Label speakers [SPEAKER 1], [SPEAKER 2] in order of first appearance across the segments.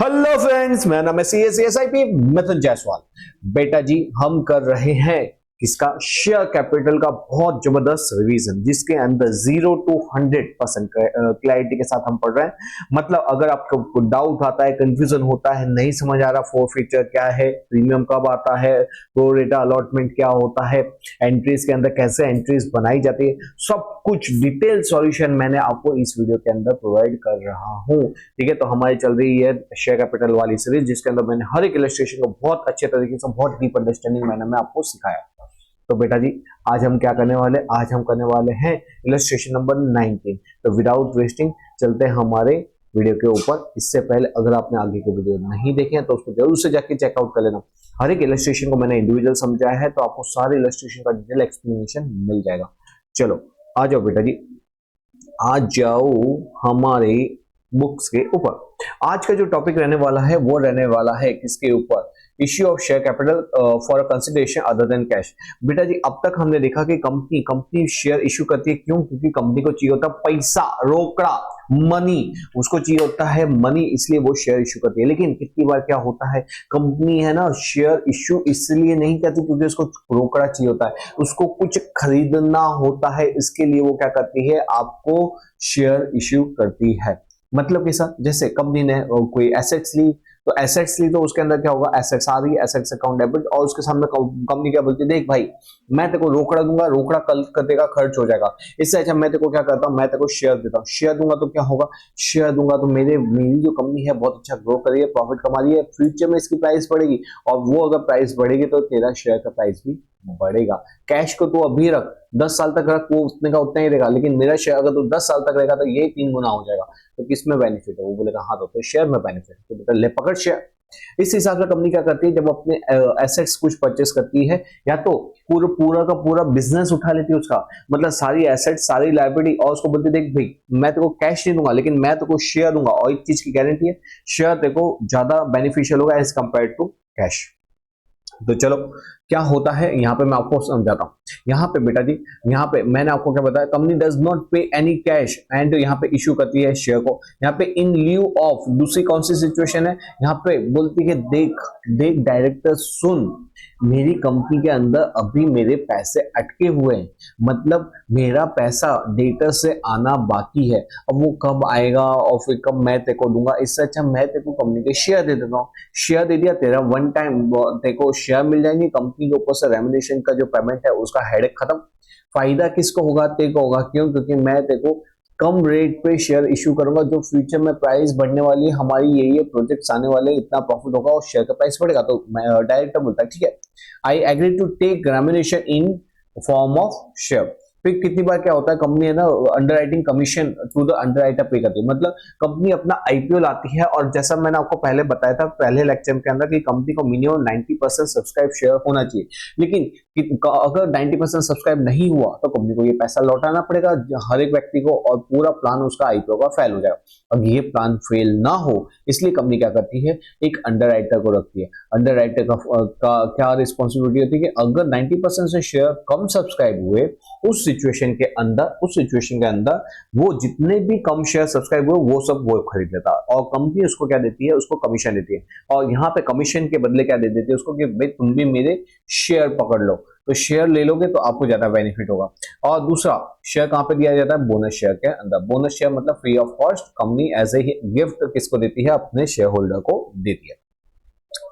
[SPEAKER 1] Hello friends, मेरा नाम है CSIP मिथुन जायसवाल। बेटा जी, हम कर रहे हैं इसका शेयर कैपिटल का बहुत जबरदस्त रिवीजन, जिसके अंदर 0 to 100% क्लैरिटी के साथ हम पढ़ रहे हैं। मतलब अगर आपको डाउट आता है, कंफ्यूजन होता है, नहीं समझ आ रहा फोर फीचर क्या है, प्रीमियम कब आता है, प्रो रेटा अलॉटमेंट क्या होता है, एंट्रीज के अंदर कैसे एंट्रीज बनाई जाती है, सब कुछ डिटेल सॉल्यूशन मैंने आपको इस वीडियो के अंदर प्रोवाइड कर रहा हूं। ठीक है, तो हमारी चल रही है शेयर कैपिटल वाली सीरीज, जिसके अंदर मैंने हर एक इलस्ट्रेशन को बहुत अच्छे तरीके से, बहुत डीप अंडरस्टैंडिंग मैंने मैं आपको सिखाया। तो बेटा जी, आज हम क्या करने वाले, आज हम करने वाले हैं इलस्ट्रेशन नंबर 19। तो विदाउट वेस्टिंग चलते हैं हमारे वीडियो के ऊपर। इससे पहले अगर आपने आगे के वीडियो नहीं देखे हैं तो उसको जरूर से जाके चेकआउट कर लेना। हर एक इलस्ट्रेशन को मैंने इंडिविजुअल समझाया है, तो आपको सारे इलस्ट्रेशन का डिटेल एक्सप्लेनेशन मिल जाएगा। चलो आ जाओ बेटा जी, आ जाओ हमारे बुक्स के ऊपर। आज का जो टॉपिक रहने वाला है वो रहने वाला है किसके ऊपर, issue of share capital for a consideration other than cash. बेटा जी, अब तक हमने देखा कि कंपनी शेयर इश्यू करती है, क्यों? क्योंकि कंपनी को चाहिए होता है पैसा, रोकड़ा, मनी, उसको चाहिए होता है मनी, इसलिए वो शेयर इश्यू करती है। लेकिन कितनी बार क्या होता है, कंपनी है ना, शेयर इश्यू इसलिए नहीं करती क्योंकि उसको रोकड़ा चाहिए होता है, उसको कुछ खरीदना होता है, इसके लिए वो क्या करती है, आपको शेयर इश्यू करती है। मतलब कैसा, जैसे कंपनी ने कोई एसेट्स ली, तो एसेट्स ली तो उसके अंदर क्या होगा, एसेट्स आ रही है, एसेट्स अकाउंट डेबिट, और उसके सामने कंपनी क्या बोलती है, देख भाई मैं तेरे को रोकड़ा दूंगा, रोकड़ा कल तेरा खर्च हो जाएगा, इससे अच्छा मैं तेरे को क्या करता हूँ, मैं तेरे को शेयर देता हूँ। शेयर दूंगा तो क्या होगा, शेयर दूंगा तो मेरी जो कंपनी है बहुत अच्छा ग्रो कर रही है, प्रॉफिट कमा रही है, फ्यूचर में इसकी प्राइस बढ़ेगी, और वो अगर प्राइस बढ़ेगी तो तेरा शेयर का प्राइस भी बढ़ेगा। कैश को तो अभी रख, 10 साल तक रख, वो उतने का उतना ही रहेगा, लेकिन मेरा शेयर अगर तो 10 साल तक रहेगा तो ये 3 गुना हो जाएगा। तो किसमें बेनिफिट है? वो बोलेगा हाँ तो शेयर में बेनिफिट है, तो बेटा ले पकड़ शेयर। इस हिसाब से कंपनी क्या करती है, जब अपने एसेट्स कुछ परचेस करती है, या तो पूरा का पूरा बिजनेस उठा लेती है उसका, मतलब सारी एसेट, सारी लायबिलिटी, और उसको बोलती है देख भाई मैं तेरे को कैश नहीं दूंगा, लेकिन मैं तेरे को शेयर दूंगा, और एक चीज की गारंटी है, शेयर तेरे को ज्यादा बेनिफिशियल होगा एज कंपेयर टू कैश। तो चलो क्या होता है यहाँ पे मैं आपको समझाता हूँ। यहाँ पे बेटा जी, यहाँ पे मैंने आपको क्या बताया, कंपनी डज नॉट पे एनी कैश एंड यहाँ पे इश्यू करती है शेयर को। यहाँ पे इन ल्यू ऑफ, दूसरी कौन सी सिचुएशन है, यहाँ पे बोलती है देख देख डायरेक्टर सुन, मेरी कंपनी के अंदर अभी मेरे पैसे अटके हुए हैं, मतलब मेरा पैसा डेटर से आना बाकी है, अब वो कब आएगा और फिर कब मैं तेरे को दूंगा, इससे अच्छा मैं तेरे को कंपनी के शेयर दे देता हूँ। शेयर दे दिया, तेरा वन टाइम तेरे को शेयर मिल जाएंगे, कंपनी के ऊपर से रेमुनेशन का जो पेमेंट है उसका हेडेक खत्म। फायदा किसको होगा, तेरे को होगा। क्यों? क्योंकि मैं तेरे को कम रेट पे शेयर इश्यू करूंगा, जो फ्यूचर में प्राइस बढ़ने वाली है, हमारी ये प्रोजेक्ट्स आने वाले, इतना प्रॉफिट होगा और शेयर का प्राइस बढ़ेगा। तो डायरेक्टर बोलता है ठीक है, I agree to take remuneration in form of share. फिर कितनी बार क्या होता है, कंपनी है ना underwriting commission through the underwriter pay करती है, मतलब कंपनी अपना आईपीओ लाती है, और जैसा मैंने आपको पहले बताया था पहले लेक्चर के अंदर कि कंपनी को मिनिमम 90% सब्सक्राइब शेयर होना चाहिए, लेकिन अगर 90% सब्सक्राइब नहीं हुआ तो कंपनी को ये पैसा लौटाना पड़ेगा हर एक व्यक्ति को, और पूरा प्लान उसका आईपीओ का फेल हो जाएगा। अब ये प्लान फेल ना हो इसलिए कंपनी क्या करती है, एक अंडरराइटर को रखती है। अंडरराइटर का क्या रिस्पॉन्सिबिलिटी होती है कि अगर 90% से शेयर कम सब्सक्राइब हुए, उस सिचुएशन के अंदर वो जितने भी कम शेयर सब्सक्राइब हुए वो सब वो खरीद लेता है, और कंपनी उसको क्या देती है, उसको कमीशन देती है। और यहाँ पे कमीशन के बदले क्या दे देती है उसको, कि भाई तुम भी मेरे शेयर पकड़ लो, तो शेयर ले लोगे तो आपको ज्यादा बेनिफिट होगा। और दूसरा शेयर कहां पे दिया जाता है, बोनस शेयर के अंदर। बोनस शेयर मतलब free of cost, company as a gift किसको देती है, अपने शेयर होल्डर को देती है।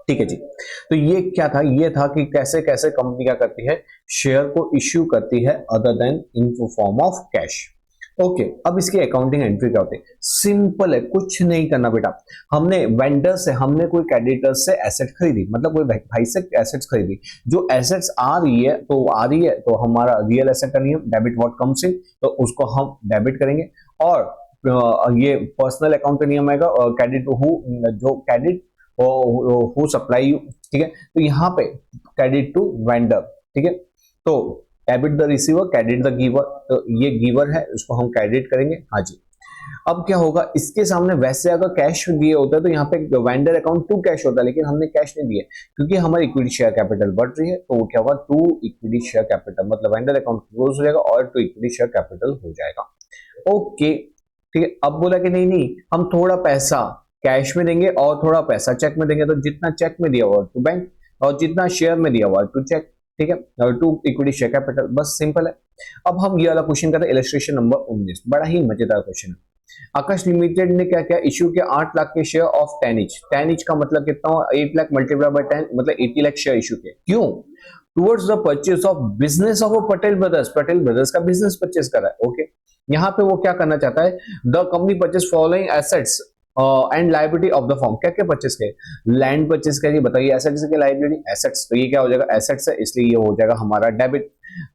[SPEAKER 1] ठीक है जी, तो ये क्या था, ये था कि कैसे कैसे कंपनी क्या करती है, शेयर को इश्यू करती है other then in form of cash. Okay, अब इसकी अकाउंटिंग एंट्री क्या होती है, सिंपल है, कुछ नहीं करना बेटा। हमने वेंडर से, हमने कोई क्रेडिटर से एसेट खरीदी, मतलब कोई भाई से एसेट्स खरीदी, जो एसेट्स आ रही है तो आ रही है, तो हमारा रियल एसेट का नियम डेबिट व्हाट कम्स इन, तो उसको हम डेबिट करेंगे। और ये पर्सनल अकाउंट का नियम आएगा, क्रेडिट हु, जो क्रेडिट हु सप्लाई यू, ठीक है। तो यहाँ पे क्रेडिट टू वेंडर, ठीक है, तो debit the receiver, credit the giver, तो ये गिवर है, उसको हम क्रेडिट करेंगे। हाँ जी, अब क्या होगा, इसके सामने वैसे अगर कैश दिए होता है तो यहाँ पे वेंडर अकाउंट टू कैश होता है, लेकिन हमने कैश नहीं दिया क्योंकि हमारी इक्विटी शेयर कैपिटल बढ़ रही है, तो वो क्या होगा, टू इक्विटी शेयर कैपिटल, मतलब वेंडर अकाउंट क्लोज हो जाएगा और टू इक्विटी शेयर कैपिटल हो जाएगा। ओके ठीक है, अब बोला कि नहीं नहीं हम थोड़ा पैसा कैश में देंगे और थोड़ा पैसा चेक में देंगे, तो जितना चेक में दिया हुआ टू बैंक और जितना शेयर में दिया हुआ टू चेक, ठीक है, और टू इक्विटी शेयर कैपिटल, बस सिंपल है। अब हम ये वाला क्वेश्चन करते हैं, इलस्ट्रेशन नंबर 19, बड़ा ही मजेदार क्वेश्चन है। आकाश लिमिटेड ने क्या किया, इश्यू किया 8 लाख के शेयर ऑफ 10 ईच। 10 ईच का मतलब कितना हुआ, 8 लाख मल्टीप्लाई बाय 10 मतलब 80 लाख शेयर इश्यू किए। क्यों? Towards the purchase of business of Patel brothers. Patel brothers का बिजनेस परचेज कर रहा है, ओके। यहाँ पे वो क्या करना चाहता है, the company purchase following assets and liability of the form. क्या क्या परचेज किए, लैंड परचेज करिए, बताइए एसेट्स के लायबिलिटी, एसेट्स, तो ये क्या हो जाएगा, एसेट्स है, इसलिए ये हो जाएगा हमारा डेबिट।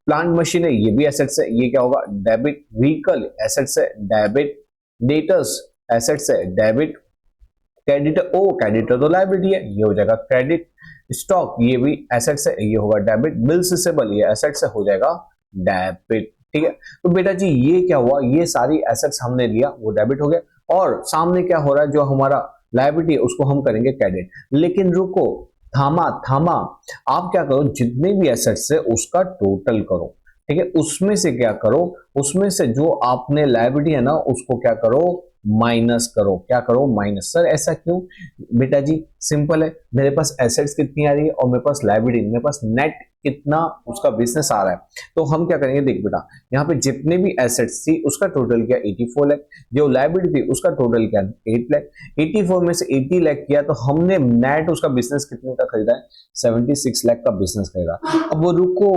[SPEAKER 1] प्लांट मशीन है, ये भी एसेट्स है, ये क्या होगा, डेबिट। व्हीकल एसेट्स है, डेबिट। डेटर्स एसेट्स है, डेबिट। क्रेडिटर, ओ क्रेडिटर तो लायबिलिटी है, ये हो जाएगा क्रेडिट। स्टॉक ये भी एसेट्स है, ये होगा डेबिट। बिल्स रिसीवेबल ये एसेट्स है, हो जाएगा डेबिट, ठीक है। तो बेटा जी ये क्या हुआ, ये सारी एसेट्स हमने लिया, वो डेबिट हो गया, और सामने क्या हो रहा है, जो हमारा लायबिलिटी है उसको हम करेंगे क्रेडिट। लेकिन रुको, थामा थामा, आप क्या करो, जितने भी एसेट्स है उसका टोटल करो, ठीक है। उसमें से क्या करो, उसमें से जो आपने लायबिलिटी है ना उसको क्या करो, माइनस करो। क्या करो, माइनस। सर ऐसा क्यों? बेटा जी सिंपल है, मेरे पास एसेट्स कितनी आ रही है और मेरे पास लायबिलिटी, मेरे पास नेट कितना उसका बिजनेस आ रहा है। तो हम क्या करेंगे, देख बेटा, यहाँ पे जितने भी एसेट्स थी उसका टोटल क्या 84 लाख, जो लायबिलिटी थी उसका टोटल क्या 8 लाख। 84 में से 80 लाख किया तो हमने नेट उसका बिजनेस कितने का खरीदा है, 76 लाख का बिजनेस खरीदा। अब वो रुको,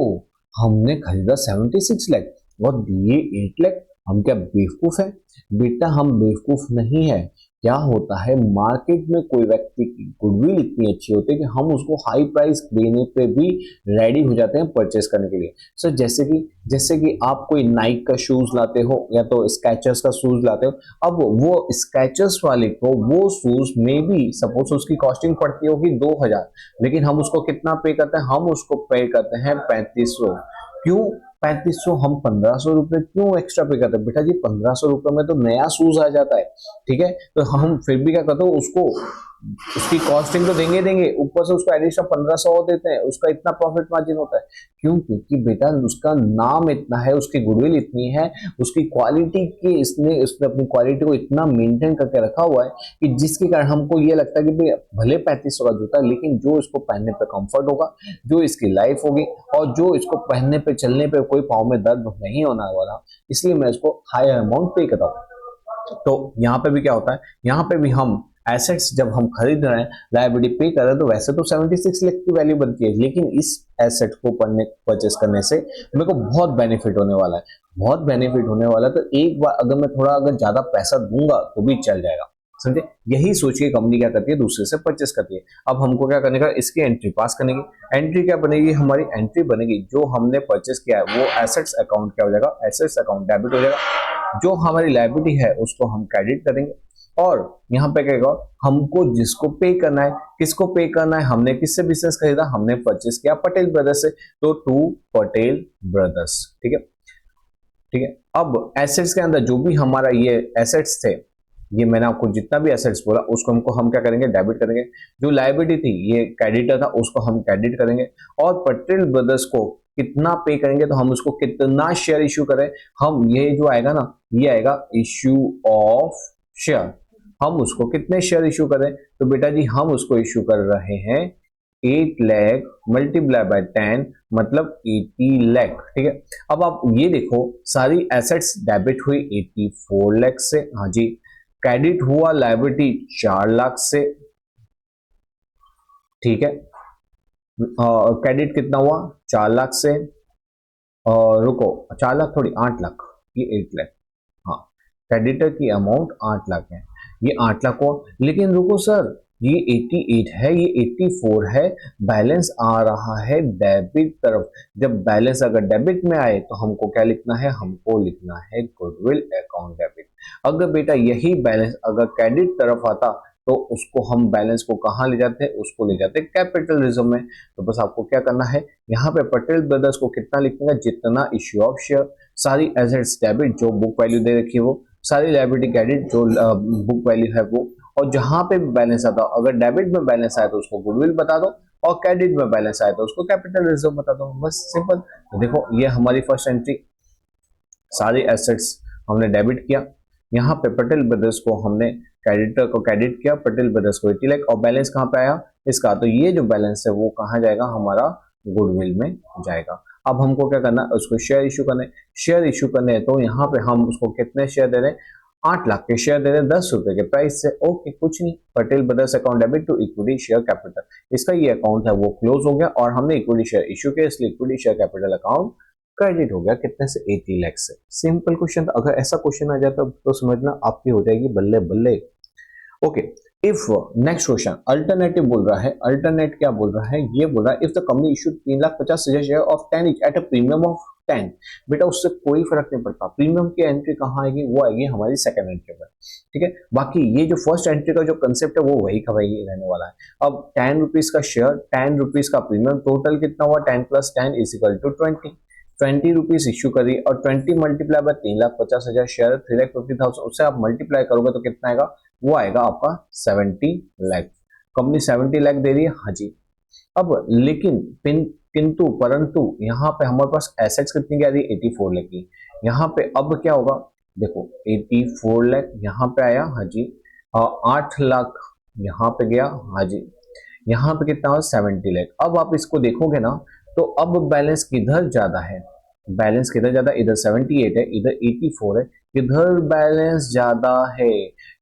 [SPEAKER 1] हमने खरीदा 76 लाख और दिए 8 लाख, हम क्या बेवकूफ है? बेटा हम बेवकूफ नहीं है। क्या होता है, मार्केट में कोई व्यक्ति की गुडविल इतनी अच्छी होती है कि हम उसको हाई प्राइस देने पे भी रेडी हो जाते हैं परचेस करने के लिए। सर जैसे कि आप कोई नाइक का शूज लाते हो या तो स्केचर्स का शूज लाते हो, अब वो स्केचर्स वाले को वो शूज में भी सपोज उसकी कॉस्टिंग पड़ती होगी 2000, लेकिन हम उसको कितना पे करते हैं, हम उसको पे करते हैं 3500। क्यों 3500? हम 1500 रुपए क्यों एक्स्ट्रा पे करते हैं? बेटा जी 1500 रुपए में तो नया शूज आ जाता है, ठीक है। तो हम फिर भी क्या करते हो, उसको उसकी कॉस्टिंग तो देंगे, ऊपर से उसको एडिशनल 1500 और देते हैं, उसका इतना प्रॉफिट मार्जिन होता है। क्यों? क्योंकि बेटा उसका नाम इतना है, उसकी गुडविल इतनी है, उसकी क्वालिटी की इसने अपनी क्वालिटी को इतना मेंटेन करके रखा हुआ है कि जिसके कारण हमको ये लगता है कि भाई भले 3500 का जूता है, लेकिन जो इसको पहनने पे कंफर्ट होगा, जो इसकी लाइफ होगी और जो इसको पहनने पे चलने पे कोई पाँव में दर्द नहीं होने वाला, इसलिए मैं इसको हायर अमाउंट पे करता हूँ। तो यहाँ पे भी क्या होता है, यहाँ पे भी हम एसेट्स जब हम खरीद रहे हैं, लायबिलिटी पे कर रहे हैं, तो वैसे तो 76 लाख की वैल्यू बनती है, लेकिन इस एसेट को परचेस करने से मेरे को बहुत बेनिफिट होने वाला है, बहुत बेनिफिट होने वाला है। तो एक बार अगर मैं थोड़ा अगर ज्यादा पैसा दूंगा तो भी चल जाएगा, समझे। यही सोच के कंपनी क्या करती है, दूसरे से परचेस करती है। अब हमको क्या करने का, इसकी एंट्री पास करने की। एंट्री क्या बनेगी, हमारी एंट्री बनेगी जो हमने परचेस किया है वो एसेट्स अकाउंट क्या हो जाएगा, एसेट्स अकाउंट डेबिट हो जाएगा। जो हमारी लायबिलिटी है उसको हम क्रेडिट करेंगे, और यहाँ पे क्या होगा, हमको जिसको पे करना है, किसको पे करना है, हमने किससे बिजनेस खरीदा, हमने परचेस किया पटेल ब्रदर्स से, तो टू पटेल ब्रदर्स, ठीक है, ठीक है। अब एसेट्स के अंदर जो भी हमारा ये एसेट्स थे, ये मैंने आपको जितना भी एसेट्स बोला उसको हम क्या करेंगे, डेबिट करेंगे। जो लायबिलिटी थी, ये क्रेडिटर था, उसको हम क्रेडिट करेंगे। और पटेल ब्रदर्स को कितना पे करेंगे, तो हम उसको कितना शेयर इश्यू करें, हम ये जो आएगा ना, ये आएगा इश्यू ऑफ शेयर। हम उसको कितने शेयर इश्यू करें, तो बेटा जी हम उसको इश्यू कर रहे हैं 8 लाख मल्टीप्लाई बाय 10 मतलब 80 लाख, ठीक है। अब आप ये देखो, सारी एसेट्स डेबिट हुई 84 लाख से, हाँ जी। क्रेडिट हुआ लायबिलिटी 4 लाख से, ठीक है। क्रेडिट कितना हुआ 4 लाख से, और रुको 4 लाख थोड़ी 8 लाख, ये 8 लाख, हाँ। क्रेडिटर की अमाउंट 8 लाख है, ये 8 लाख हुआ। लेकिन रुको सर, ये 88 है, ये 84 है, बैलेंस आ रहा है डेबिट तरफ। जब बैलेंस अगर डेबिट में आए तो हमको क्या लिखना है, हमको लिखना है गुडविल अकाउंट डेबिट। अगर बेटा यही बैलेंस अगर क्रेडिट तरफ आता तो उसको हम बैलेंस को कहाँ ले जाते हैं, उसको ले जाते हैं कैपिटल रिजर्व में। तो बस आपको क्या करना है, यहाँ पे पटेल ब्रदर्स को कितना लिखना है, जितना इश्यू ऑफ शेयर, सारी एसेट्स डेबिट जो बुक वैल्यू दे रखी है वो, सारी लायबिलिटी क्रेडिट जो बुक वैल्यू है वो, और जहां पे भी बैलेंस आता हो, अगर डेबिट में बैलेंस आए तो उसको गुडविल बता दो, और क्रेडिट में बैलेंस आए तो उसको कैपिटल रिजर्व बता दो, बस सिंपल। तो देखो ये हमारी फर्स्ट एंट्री, सारी एसेट्स हमने डेबिट किया। यहाँ पे पटेल ब्रदर्स को हमने क्रेडिटर को क्रेडिट किया, पटेल ब्रदर्स को 80 लाख, और बैलेंस कहाँ पे आया इसका, तो ये जो बैलेंस है वो कहाँ जाएगा, हमारा गुडविल में जाएगा। अब हमको क्या करना है, उसको शेयर इशू करने, शेयर इशू करने हैं, तो यहाँ पे हम उसको कितने शेयर दे रहे हैं, 8 लाख के शेयर दे रहे हैं 10 रुपए के प्राइस से। ओके, कुछ नहीं, Patel brothers account debit to equity share capital, इसका ये अकाउंट है वो क्लोज हो गया, और हमने इक्विटी शेयर इशू किया, इसलिए equity share capital account credit हो गया कितने से, 80 लाख से। Simple question. अगर ऐसा क्वेश्चन आ जाता तो समझना आपकी हो जाएगी बल्ले बल्ले। Okay, if next question alternative बोल रहा है, अल्टरनेट क्या बोल रहा है, ये बोल रहा है if the company issued 3,50,000 share of 10 each at a premium of 10, बेटा उससे कोई फर्क नहीं पड़ता, प्रीमियम की एंट्री कहाँ आएगी, वो आएगी हमारी सेकंड एंट्री पर, ठीक है। बाकी ये जो फर्स्ट एंट्री का जो कंसेप्ट है वो वही का वही रहने वाला है। अब 10 रुपीज का शेयर, 10 रुपीज का प्रीमियम, टोटल कितना हुआ, 10 + 10 = 20, 20 रुपीज इश्यू करिए, और 20 मल्टीप्लाई बाय 3,50,000 शेयर 3,50,000, उससे आप मल्टीप्लाई करोगे तो कितना आएगा, वो आएगा आपका 70 लाख। कंपनी 70 लाख दे रही है, हाँ जी। अब लेकिन किंतु परंतु यहाँ पे हमारे पास एसेट्स कितनी क्या रही, 84 लाख की। यहाँ पे अब क्या होगा, देखो 84 लाख यहाँ पे आया, हाँ जी, 8 लाख यहाँ पे गया, हाँ जी, यहाँ पे कितना हुआ, 70 लाख। अब आप इसको देखोगे ना, तो अब बैलेंस किधर ज्यादा है, बैलेंस किधर ज्यादा, इधर 78 है, इधर 84 है, किधर बैलेंस ज्यादा है,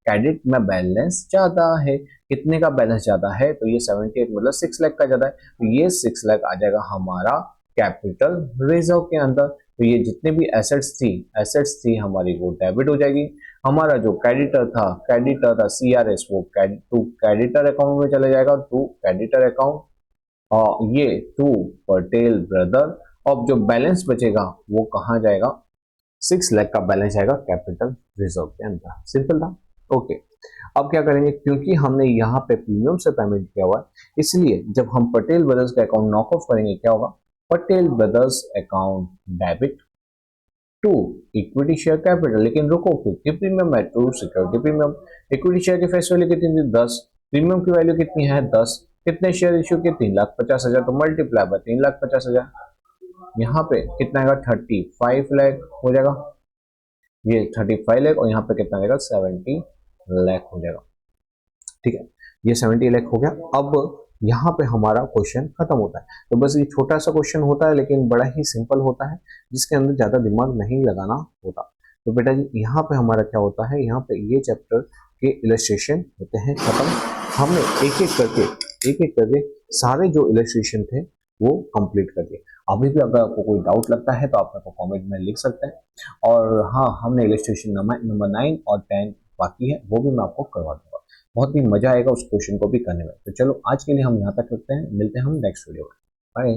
[SPEAKER 1] क्रेडिट में बैलेंस ज्यादा है। कितने का बैलेंस ज्यादा है, तो ये 78 मतलब 6 लाख का ज्यादा है, तो ये 6 लाख आ जाएगा हमारा कैपिटल रिजर्व के अंदर। तो ये जितने भी एसेट्स थी हमारी वो डेबिट हो जाएगी। हमारा जो क्रेडिटर था सीआरएस, वो क्रेडिटर अकाउंट में चला जाएगा, टू क्रेडिटर अकाउंट, और ये टू पटेल ब्रदर। अब जो बैलेंस बचेगा वो कहाँ जाएगा, 6 लाख का बैलेंस आएगा कैपिटल रिजर्व के अंदर। सिंपल था। ओके, अब क्या करेंगे, क्योंकि हमने यहाँ पे प्रीमियम से पेमेंट किया हुआ है, इसलिए जब हम पटेल ब्रदर्स का अकाउंट नॉक ऑफ करेंगे क्या होगा, Patel brothers account debit to equity share capital. लेकिन रुको, क्योंकि प्रीमियम है, to security premium. Equity share की फेस वैल्यू कितनी थी, 10, प्रीमियम की वैल्यू कितनी है, 10, कितने शेयर इश्यू किए, 3,50,000, तो मल्टीप्लाई बाय 3,50,000, यहाँ पे कितना आएगा, 35 लाख हो जाएगा, ये 35 लाख, और यहाँ पे कितना आएगा, 70 लाख हो जाएगा, ठीक है। ये 70 लाख हो गया। अब यहाँ पे हमारा क्वेश्चन खत्म होता है। तो बस ये छोटा सा क्वेश्चन होता है, लेकिन बड़ा ही सिंपल होता है, जिसके अंदर ज्यादा दिमाग नहीं लगाना होता। तो बेटा जी यहाँ पे हमारा क्या होता है, यहाँ पे ये चैप्टर के इलस्ट्रेशन होते हैं खत्म। हमने एक एक करके सारे जो इलस्ट्रेशन थे वो कंप्लीट कर दिए। अभी भी अगर आपको कोई डाउट लगता है तो आप मेरे को कमेंट में लिख सकते हैं। और हाँ, हमने इलस्ट्रेशन नंबर 9 और 10 बाकी है, वो भी मैं आपको करवा दूंगा। बहुत ही मजा आएगा उस क्वेश्चन को भी करने में। तो चलो आज के लिए हम यहाँ तक रखते हैं, मिलते हैं हम नेक्स्ट वीडियो में। बाय।